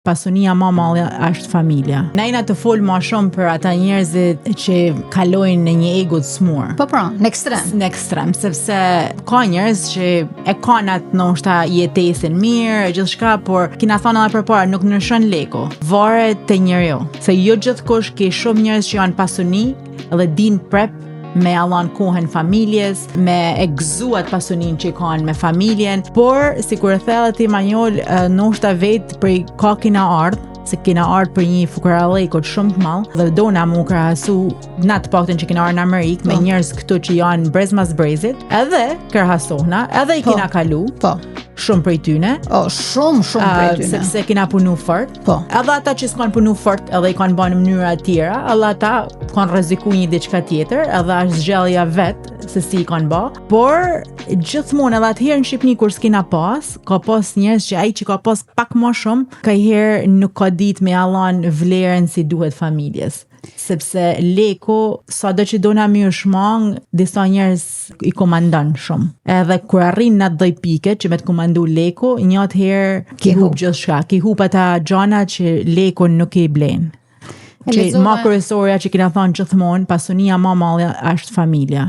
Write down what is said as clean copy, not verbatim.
pasunia mamalli është familja. Na jena të fol më shumë për ata njerëzit që kalojnë në një ego të smur. Po pra, në ekstrem. Në ekstrem, sepse ka njerëz që e kanë atë ndoshta jetesën mirë, gjithçka, por kina thonë edhe përpara, nuk ndryshon leko. Varet te njeriu. Se jo gjithkush ke shumë njerëz që janë pasuni dhe din prep me allon kohën familjes, me e gëzuat pasunin që kanë me familjen, por si kur e thellë ti Manjol, ndoshta vetë për ka kina ardhë, se kina ardhë për një fukarallëkot shumë të madh dhe dona mu krahasu na të paktën që kina ardhë në Amerikë me njerëz këtu që janë brezmas brezit, edhe krahasohna, edhe i kina kalu. Po. Shumë prej tyne. Shumë prej tyne. Sepse kina punu fort. Po. Edhe ata që s'kan punu fort, edhe i kanë bërë në mënyra të tjera, edhe ata kanë rreziku një diçka tjetër, edhe është zgjellja vet se si i kanë bë. Por gjithmonë edhe atëherë në Shqipëni kur s'kina ka pas njerëz që ai që ka pas pak më shumë, kajherë nuk ka ditë me allon vlerën si duhet familjes. Sepse leko, sado që dona mirë shmang, disa njerëz i komandon shumë. Edhe kur arrin në atë pike që me të komandu leko, një atëherë ki hub gjithçka, ki hub ata gjana që leko nuk i blen. Që ma kryesorja që kina thonë gjithmonë, pasunia mamalli është familja.